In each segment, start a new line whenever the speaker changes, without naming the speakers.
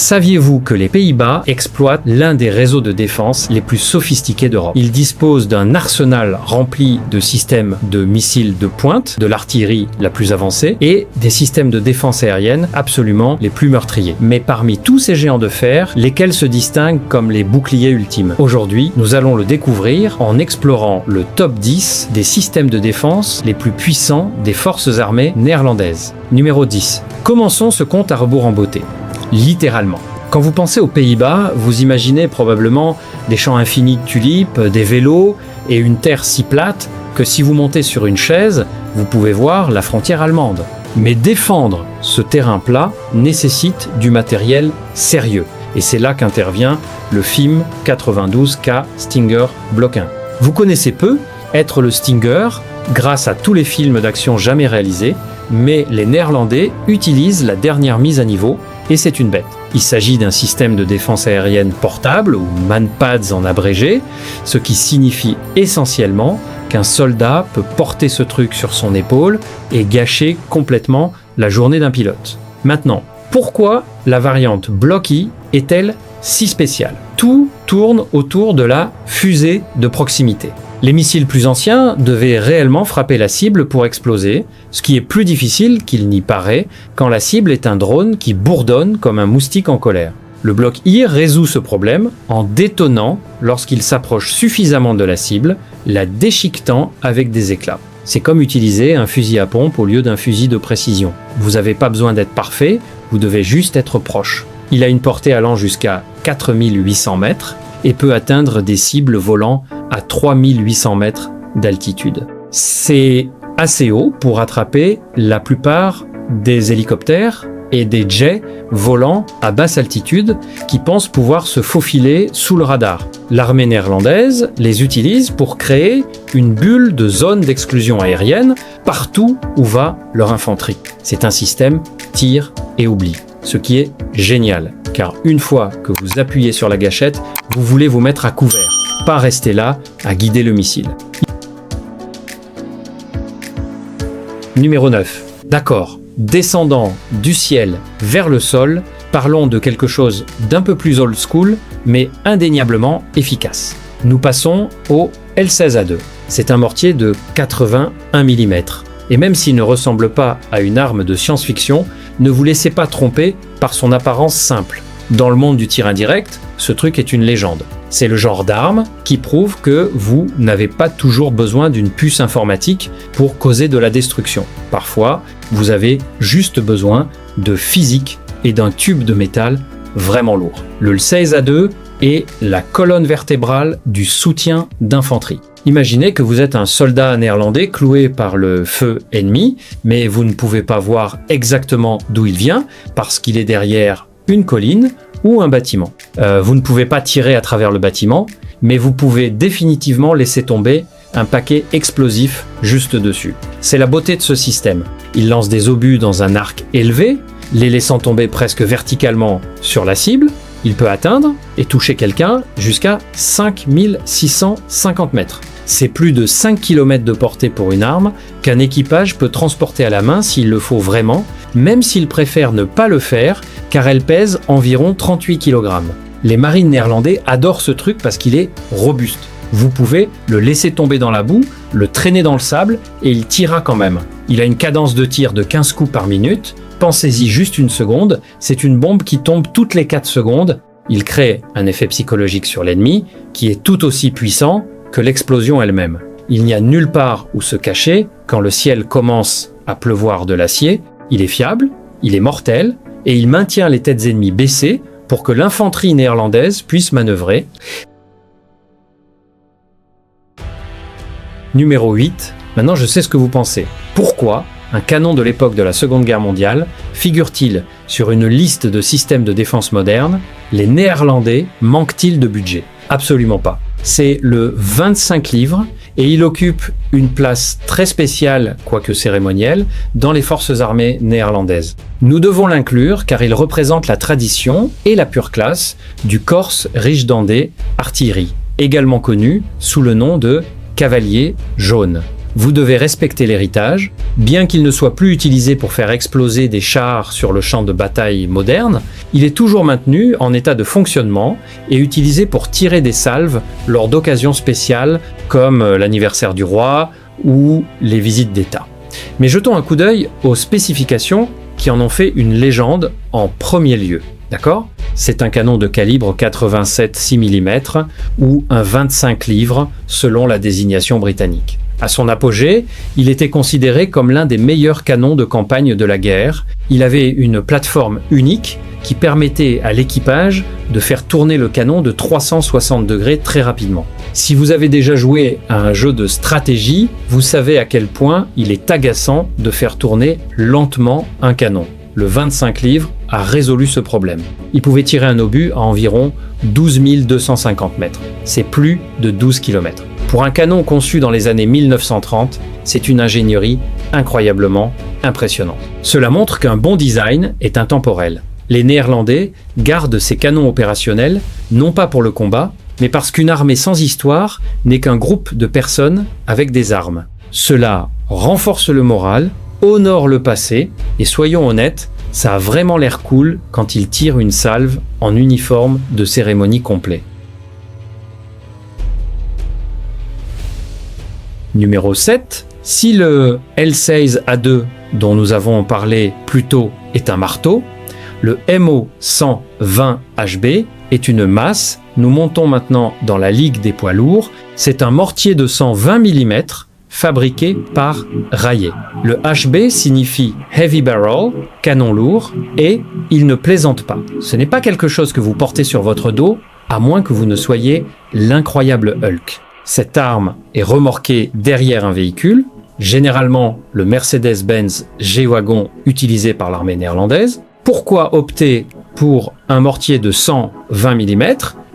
saviez-vous que les Pays-Bas exploitent l'un des réseaux de défense les plus sophistiqués d'Europe? Ils disposent d'un arsenal rempli de systèmes de missiles de pointe, de l'artillerie la plus avancée et des systèmes de défense aérienne absolument les plus meurtriers. Mais parmi tous ces géants de fer, lesquels se distinguent comme les boucliers ultimes? Aujourd'hui, nous allons le découvrir en explorant le top 10 des systèmes de défense les plus puissants des forces armées néerlandaises. Numéro 10. Commençons ce compte à rebours en beauté. Littéralement. Quand vous pensez aux Pays-Bas, vous imaginez probablement des champs infinis de tulipes, des vélos et une terre si plate que si vous montez sur une chaise, vous pouvez voir la frontière allemande. Mais défendre ce terrain plat nécessite du matériel sérieux. Et c'est là qu'intervient le FIM 92K Stinger Block 1. Vous connaissez peu être le Stinger grâce à tous les films d'action jamais réalisés, mais les Néerlandais utilisent la dernière mise à niveau et c'est une bête. Il s'agit d'un système de défense aérienne portable ou manpads en abrégé, ce qui signifie essentiellement qu'un soldat peut porter ce truc sur son épaule et gâcher complètement la journée d'un pilote. Maintenant, pourquoi la variante Block I est-elle si spéciale? Tout tourne autour de la fusée de proximité. Les missiles plus anciens devaient réellement frapper la cible pour exploser, ce qui est plus difficile qu'il n'y paraît quand la cible est un drone qui bourdonne comme un moustique en colère. Le Block I résout ce problème en détonnant lorsqu'il s'approche suffisamment de la cible, la déchiquetant avec des éclats. C'est comme utiliser un fusil à pompe au lieu d'un fusil de précision. Vous n'avez pas besoin d'être parfait, vous devez juste être proche. Il a une portée allant jusqu'à 4800 mètres et peut atteindre des cibles volant à 3800 mètres d'altitude. C'est assez haut pour attraper la plupart des hélicoptères et des jets volant à basse altitude qui pensent pouvoir se faufiler sous le radar. L'armée néerlandaise les utilise pour créer une bulle de zone d'exclusion aérienne partout où va leur infanterie. C'est un système tire et oublie, ce qui est génial, car une fois que vous appuyez sur la gâchette, vous voulez vous mettre à couvert, pas rester là à guider le missile. Numéro 9. D'accord. Descendant du ciel vers le sol, parlons de quelque chose d'un peu plus old school, mais indéniablement efficace. Nous passons au L16A2. C'est un mortier de 81 mm. Et même s'il ne ressemble pas à une arme de science-fiction, ne vous laissez pas tromper par son apparence simple. Dans le monde du tir indirect, ce truc est une légende. C'est le genre d'arme qui prouve que vous n'avez pas toujours besoin d'une puce informatique pour causer de la destruction. Parfois, vous avez juste besoin de physique et d'un tube de métal vraiment lourd. Le L16A2 est la colonne vertébrale du soutien d'infanterie. Imaginez que vous êtes un soldat néerlandais cloué par le feu ennemi, mais vous ne pouvez pas voir exactement d'où il vient parce qu'il est derrière une colline ou un bâtiment. Vous ne pouvez pas tirer à travers le bâtiment, mais vous pouvez définitivement laisser tomber un paquet explosif juste dessus. C'est la beauté de ce système. Il lance des obus dans un arc élevé, les laissant tomber presque verticalement sur la cible. Il peut atteindre et toucher quelqu'un jusqu'à 5650 mètres. C'est plus de 5 km de portée pour une arme qu'un équipage peut transporter à la main s'il le faut vraiment, même s'il préfère ne pas le faire car elle pèse environ 38 kg. Les marines néerlandais adorent ce truc parce qu'il est robuste. Vous pouvez le laisser tomber dans la boue, le traîner dans le sable et il tirera quand même. Il a une cadence de tir de 15 coups par minute. Pensez-y juste une seconde, c'est une bombe qui tombe toutes les 4 secondes. Il crée un effet psychologique sur l'ennemi qui est tout aussi puissant que l'explosion elle-même. Il n'y a nulle part où se cacher quand le ciel commence à pleuvoir de l'acier. Il est fiable, il est mortel et il maintient les têtes ennemies baissées pour que l'infanterie néerlandaise puisse manœuvrer. Numéro 8. Maintenant je sais ce que vous pensez. Pourquoi un canon de l'époque de la Seconde Guerre mondiale figure-t-il sur une liste de systèmes de défense modernes? Les Néerlandais manquent-ils de budget? Absolument pas. C'est le 25 livres et il occupe une place très spéciale, quoique cérémonielle, dans les forces armées néerlandaises. Nous devons l'inclure car il représente la tradition et la pure classe du Corse Rijdandé artillerie, également connu sous le nom de cavalier jaune. vous devez respecter l'héritage. Bien qu'il ne soit plus utilisé pour faire exploser des chars sur le champ de bataille moderne, il est toujours maintenu en état de fonctionnement et utilisé pour tirer des salves lors d'occasions spéciales comme l'anniversaire du roi ou les visites d'État. Mais jetons un coup d'œil aux spécifications qui en ont fait une légende en premier lieu. D'accord ? C'est un canon de calibre 87-6 mm ou un 25 livres selon la désignation britannique. À son apogée, il était considéré comme l'un des meilleurs canons de campagne de la guerre. Il avait une plateforme unique qui permettait à l'équipage de faire tourner le canon de 360 degrés très rapidement. Si vous avez déjà joué à un jeu de stratégie, vous savez à quel point il est agaçant de faire tourner lentement un canon. Le 25 livres a résolu ce problème. Il pouvait tirer un obus à environ 12 250 mètres. C'est plus de 12 km. Pour un canon conçu dans les années 1930, c'est une ingénierie incroyablement impressionnante. Cela montre qu'un bon design est intemporel. Les Néerlandais gardent ces canons opérationnels non pas pour le combat, mais parce qu'une armée sans histoire n'est qu'un groupe de personnes avec des armes. Cela renforce le moral, honore le passé, et soyons honnêtes, ça a vraiment l'air cool quand ils tirent une salve en uniforme de cérémonie complet. Numéro 7. Si le L16A2 dont nous avons parlé plus tôt est un marteau, le MO120HB est une masse. Nous montons maintenant dans la ligue des poids lourds. C'est un mortier de 120 mm fabriqué par Raillet. Le HB signifie Heavy Barrel, canon lourd, et il ne plaisante pas. Ce n'est pas quelque chose que vous portez sur votre dos, à moins que vous ne soyez l'incroyable Hulk. Cette arme est remorquée derrière un véhicule, généralement le Mercedes-Benz G-Wagon utilisé par l'armée néerlandaise. Pourquoi opter pour un mortier de 120 mm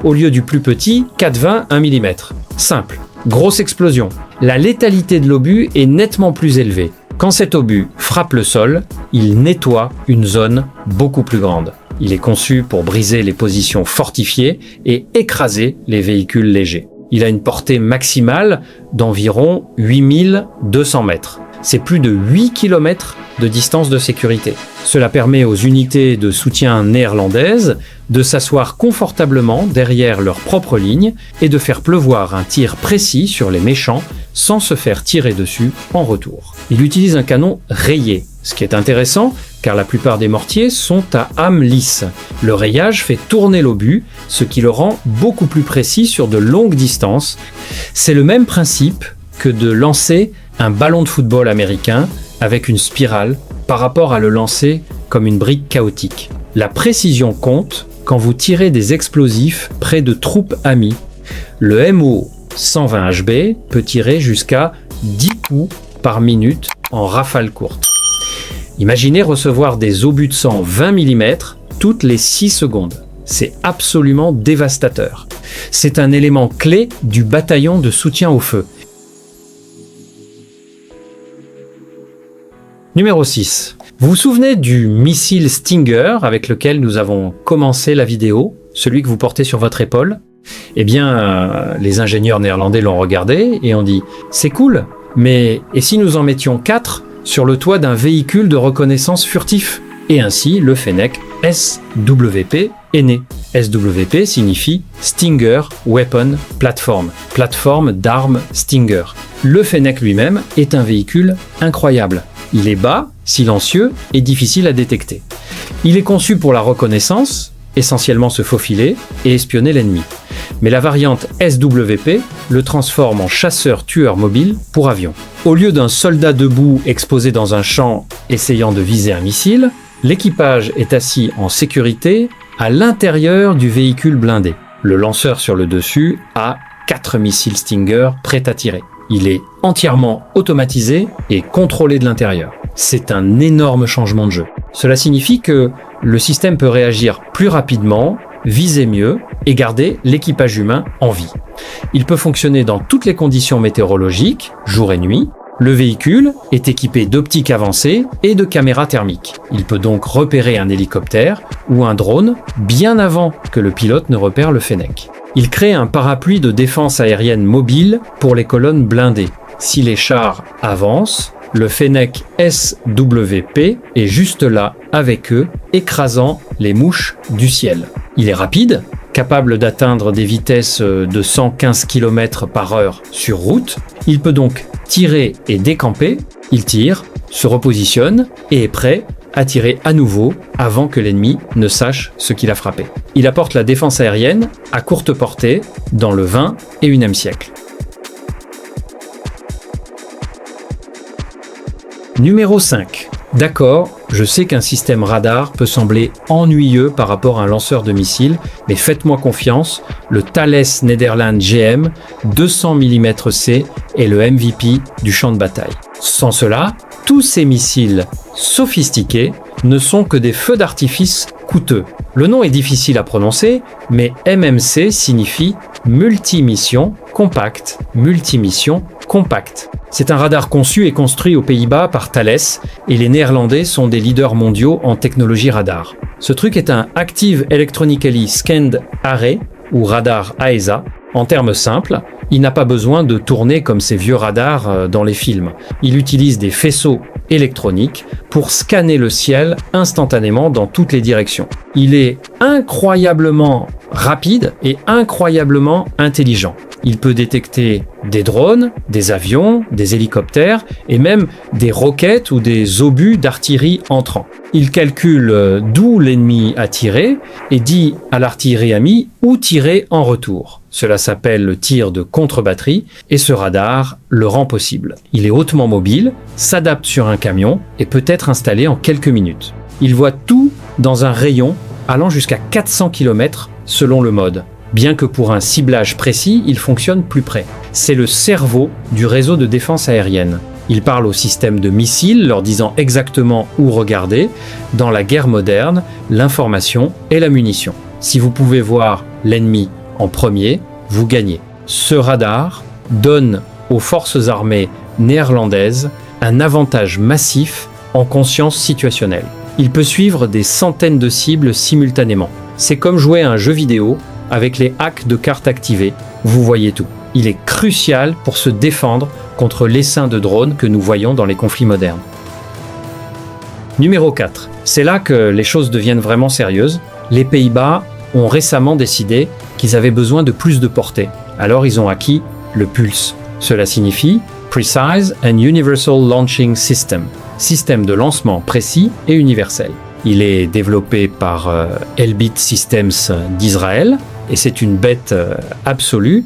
au lieu du plus petit 4,20 1 mm? Simple. Grosse explosion. La létalité de l'obus est nettement plus élevée. Quand cet obus frappe le sol, il nettoie une zone beaucoup plus grande. Il est conçu pour briser les positions fortifiées et écraser les véhicules légers. Il a une portée maximale d'environ 8200 mètres. C'est plus de 8 km de distance de sécurité. Cela permet aux unités de soutien néerlandaises de s'asseoir confortablement derrière leur propre ligne et de faire pleuvoir un tir précis sur les méchants sans se faire tirer dessus en retour. Il utilise un canon rayé, ce qui est intéressant car la plupart des mortiers sont à âme lisse. Le rayage fait tourner l'obus, ce qui le rend beaucoup plus précis sur de longues distances. C'est le même principe que de lancer un ballon de football américain avec une spirale par rapport à le lancer comme une brique chaotique. La précision compte quand vous tirez des explosifs près de troupes amies. Le MO 120HB peut tirer jusqu'à 10 coups par minute en rafale courte. Imaginez recevoir des obus de sang 20 mm toutes les 6 secondes. C'est absolument dévastateur. C'est un élément clé du bataillon de soutien au feu. Numéro 6. Vous vous souvenez du missile Stinger avec lequel nous avons commencé la vidéo, celui que vous portez sur votre épaule? Eh bien, les ingénieurs néerlandais l'ont regardé et ont dit « C'est cool, mais et si nous en mettions 4 sur le toit d'un véhicule de reconnaissance furtif ?» Et ainsi, le Fennec SWP est né. SWP signifie Stinger Weapon Platform, plateforme d'armes Stinger. Le Fennec lui-même est un véhicule incroyable. Il est bas, silencieux et difficile à détecter. Il est conçu pour la reconnaissance, essentiellement se faufiler et espionner l'ennemi. Mais la variante SWP le transforme en chasseur-tueur mobile pour avion. Au lieu d'un soldat debout exposé dans un champ essayant de viser un missile, l'équipage est assis en sécurité à l'intérieur du véhicule blindé. Le lanceur sur le dessus a 4 missiles Stinger prêts à tirer. Il est entièrement automatisé et contrôlé de l'intérieur. C'est un énorme changement de jeu. Cela signifie que le système peut réagir plus rapidement, viser mieux et garder l'équipage humain en vie. Il peut fonctionner dans toutes les conditions météorologiques, jour et nuit. Le véhicule est équipé d'optiques avancées et de caméras thermiques. Il peut donc repérer un hélicoptère ou un drone bien avant que le pilote ne repère le Fennec. Il crée un parapluie de défense aérienne mobile pour les colonnes blindées. Si les chars avancent, le Fennec SWP est juste là avec eux, écrasant les mouches du ciel. Il est rapide, capable d'atteindre des vitesses de 115 km/h sur route. Il peut donc tirer et décamper. Il tire, se repositionne et est prêt à tirer à nouveau avant que l'ennemi ne sache ce qu'il a frappé. Il apporte la défense aérienne à courte portée dans le 21e siècle. Numéro 5. D'accord, je sais qu'un système radar peut sembler ennuyeux par rapport à un lanceur de missiles, mais faites-moi confiance, le Thales Nederland GM 200 mm-C est le MVP du champ de bataille. Sans cela, tous ces missiles sophistiqués ne sont que des feux d'artifice coûteux. Le nom est difficile à prononcer, mais MMC signifie multimission compact, multimission compact. C'est un radar conçu et construit aux Pays-Bas par Thales et les Néerlandais sont des leaders mondiaux en technologie radar. Ce truc est un Active Electronically Scanned Array ou radar AESA. En termes simples, il n'a pas besoin de tourner comme ces vieux radars dans les films. Il utilise des faisceaux électroniques pour scanner le ciel instantanément dans toutes les directions. Il est incroyablement rapide et incroyablement intelligent. Il peut détecter des drones, des avions, des hélicoptères et même des roquettes ou des obus d'artillerie entrants. Il calcule d'où l'ennemi a tiré et dit à l'artillerie amie où tirer en retour. Cela s'appelle le tir de contre-batterie et ce radar le rend possible. Il est hautement mobile, s'adapte sur un camion et peut être installé en quelques minutes. Il voit tout dans un rayon allant jusqu'à 400 km selon le mode. Bien que pour un ciblage précis, il fonctionne plus près. C'est le cerveau du réseau de défense aérienne. Il parle aux systèmes de missiles, leur disant exactement où regarder. Dans la guerre moderne, l'information est la munition. Si vous pouvez voir l'ennemi en premier, vous gagnez. Ce radar donne aux forces armées néerlandaises un avantage massif en conscience situationnelle. Il peut suivre des centaines de cibles simultanément. C'est comme jouer à un jeu vidéo avec les hacks de cartes activés, vous voyez tout. Il est crucial pour se défendre contre l'essaim de drones que nous voyons dans les conflits modernes. Numéro 4. C'est là que les choses deviennent vraiment sérieuses. Les Pays-Bas ont récemment décidé qu'ils avaient besoin de plus de portée. Alors ils ont acquis le Pulse. Cela signifie Precise and Universal Launching System, système de lancement précis et universel. Il est développé par Elbit Systems d'Israël et c'est une bête absolue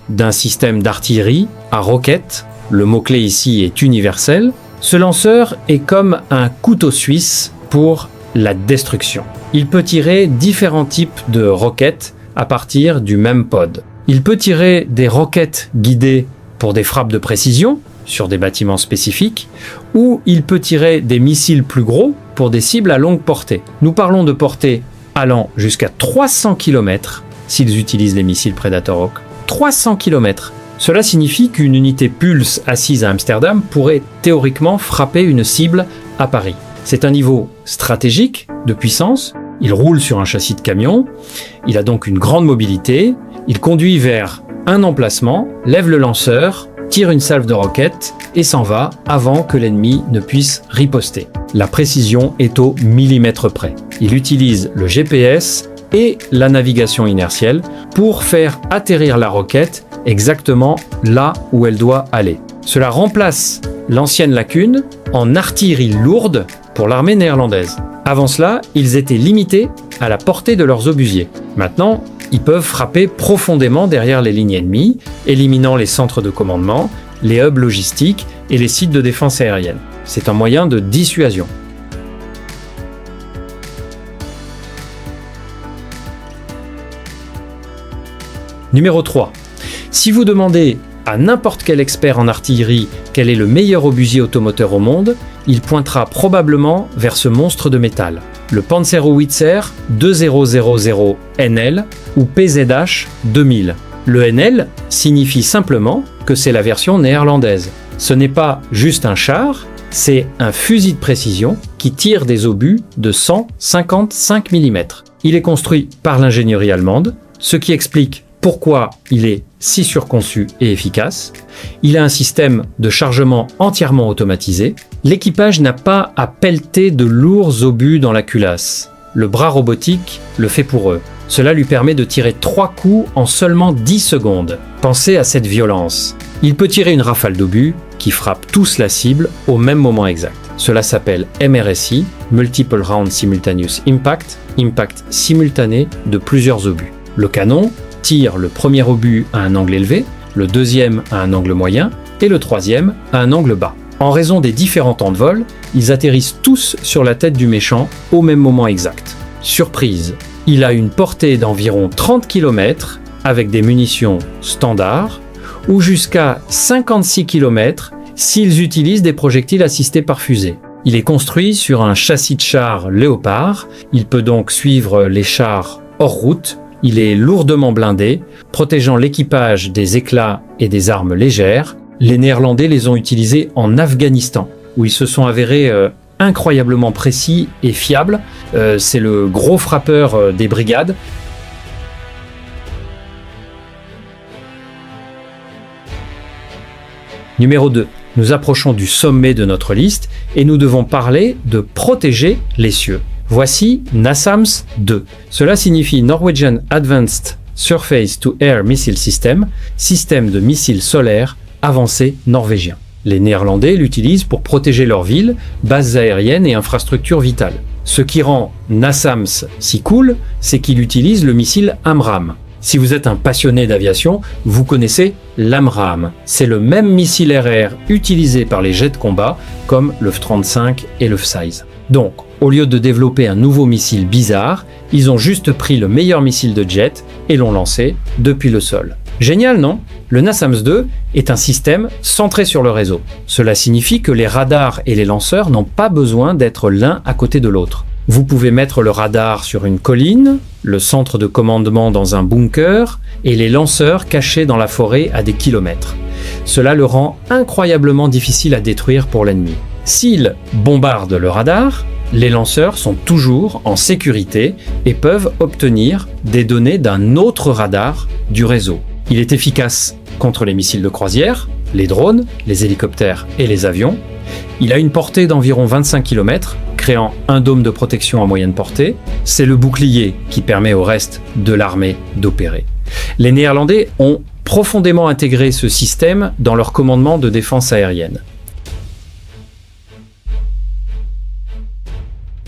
d'un système d'artillerie à roquettes. Le mot-clé ici est universel. Ce lanceur est comme un couteau suisse pour la destruction. Il peut tirer différents types de roquettes à partir du même pod. Il peut tirer des roquettes guidées pour des frappes de précision sur des bâtiments spécifiques, ou il peut tirer des missiles plus gros pour des cibles à longue portée. Nous parlons de portée allant jusqu'à 300 km s'ils utilisent les missiles Predator Hawk. 300 km. Cela signifie qu'une unité Pulse assise à Amsterdam pourrait théoriquement frapper une cible à Paris. C'est un niveau stratégique de puissance. Il roule sur un châssis de camion. Il a donc une grande mobilité. Il conduit vers un emplacement, lève le lanceur, tire une salve de roquettes et s'en va avant que l'ennemi ne puisse riposter. La précision est au millimètre près. Il utilise le GPS et la navigation inertielle pour faire atterrir la roquette exactement là où elle doit aller. Cela remplace l'ancienne lacune en artillerie lourde pour l'armée néerlandaise. Avant cela, ils étaient limités à la portée de leurs obusiers. Maintenant, ils peuvent frapper profondément derrière les lignes ennemies, éliminant les centres de commandement, les hubs logistiques et les sites de défense aérienne. C'est un moyen de dissuasion. Numéro 3. Si vous demandez à n'importe quel expert en artillerie quel est le meilleur obusier automoteur au monde, il pointera probablement vers ce monstre de métal, le Panzerhowitzer 2000 NL ou PZH 2000. Le NL signifie simplement que c'est la version néerlandaise. Ce n'est pas juste un char, c'est un fusil de précision qui tire des obus de 155 mm. Il est construit par l'ingénierie allemande, ce qui explique pourquoi il est si surconçu et efficace. Il a un système de chargement entièrement automatisé. L'équipage n'a pas à pelleter de lourds obus dans la culasse. Le bras robotique le fait pour eux. Cela lui permet de tirer 3 coups en seulement 10 secondes. Pensez à cette violence. Il peut tirer une rafale d'obus qui frappe tous la cible au même moment exact. Cela s'appelle MRSI, Multiple Round Simultaneous Impact, impact simultané de plusieurs obus. Le canon tire le premier obus à un angle élevé, le deuxième à un angle moyen et le troisième à un angle bas. En raison des différents temps de vol, ils atterrissent tous sur la tête du méchant au même moment exact. Surprise, il a une portée d'environ 30 km avec des munitions standards ou jusqu'à 56 km s'ils utilisent des projectiles assistés par fusée. Il est construit sur un châssis de char Léopard, il peut donc suivre les chars hors route. Il est lourdement blindé, protégeant l'équipage des éclats et des armes légères. Les Néerlandais les ont utilisés en Afghanistan, où ils se sont avérés incroyablement précis et fiables. C'est le gros frappeur des brigades. Numéro 2. Nous approchons du sommet de notre liste et nous devons parler de protéger les cieux. Voici NASAMS 2. Cela signifie Norwegian Advanced Surface to Air Missile System, système de missiles solaires avancé norvégien. Les Néerlandais l'utilisent pour protéger leurs villes, bases aériennes et infrastructures vitales. Ce qui rend NASAMS si cool, c'est qu'il utilise le missile AMRAAM. Si vous êtes un passionné d'aviation, vous connaissez l'AMRAAM. C'est le même missile air-air utilisé par les jets de combat comme le F-35 et le F-16. Donc, au lieu de développer un nouveau missile bizarre, ils ont juste pris le meilleur missile de jet et l'ont lancé depuis le sol. Génial, non? Le NASAMS 2 est un système centré sur le réseau. Cela signifie que les radars et les lanceurs n'ont pas besoin d'être l'un à côté de l'autre. Vous pouvez mettre le radar sur une colline, le centre de commandement dans un bunker et les lanceurs cachés dans la forêt à des kilomètres. Cela le rend incroyablement difficile à détruire pour l'ennemi. S'ils bombardent le radar, les lanceurs sont toujours en sécurité et peuvent obtenir des données d'un autre radar du réseau. Il est efficace contre les missiles de croisière, les drones, les hélicoptères et les avions. Il a une portée d'environ 25 km, créant un dôme de protection à moyenne portée. C'est le bouclier qui permet au reste de l'armée d'opérer. Les Néerlandais ont profondément intégré ce système dans leur commandement de défense aérienne.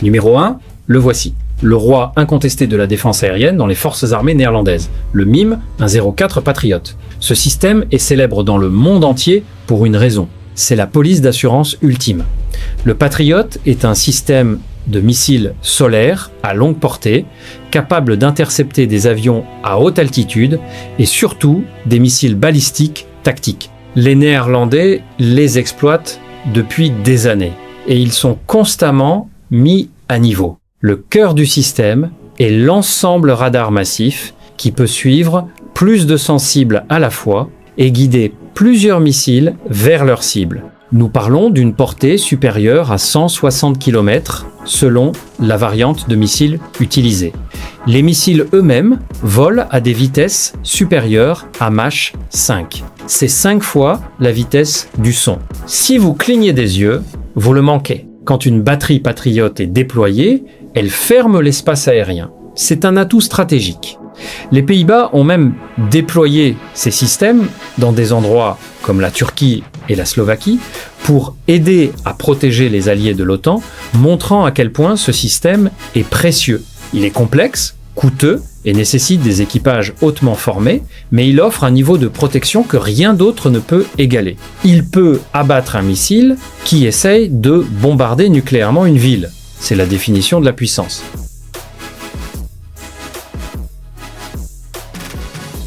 Numéro 1, le voici. Le roi incontesté de la défense aérienne dans les forces armées néerlandaises, le MIM 104 Patriot. Ce système est célèbre dans le monde entier pour une raison. C'est la police d'assurance ultime. Le Patriot est un système de missiles solaires à longue portée, capable d'intercepter des avions à haute altitude et surtout des missiles balistiques tactiques. Les Néerlandais les exploitent depuis des années et ils sont constamment mis à niveau. Le cœur du système est l'ensemble radar massif qui peut suivre plus de 100 cibles à la fois et guider plusieurs missiles vers leur cible. Nous parlons d'une portée supérieure à 160 km selon la variante de missiles utilisée. Les missiles eux-mêmes volent à des vitesses supérieures à Mach 5. C'est 5 fois la vitesse du son. Si vous clignez des yeux, vous le manquez. Quand une batterie Patriot est déployée, elle ferme l'espace aérien. C'est un atout stratégique. Les Pays-Bas ont même déployé ces systèmes dans des endroits comme la Turquie et la Slovaquie pour aider à protéger les alliés de l'OTAN, montrant à quel point ce système est précieux. Il est complexe, coûteux et nécessite des équipages hautement formés, mais il offre un niveau de protection que rien d'autre ne peut égaler. Il peut abattre un missile qui essaye de bombarder nucléairement une ville. C'est la définition de la puissance.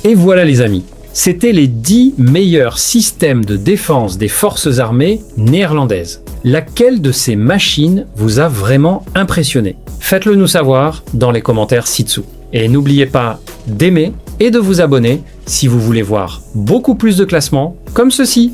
Et voilà les amis, c'était les 10 meilleurs systèmes de défense des forces armées néerlandaises. Laquelle de ces machines vous a vraiment impressionné? Faites-le nous savoir dans les commentaires ci-dessous. Et n'oubliez pas d'aimer et de vous abonner si vous voulez voir beaucoup plus de classements comme ceci.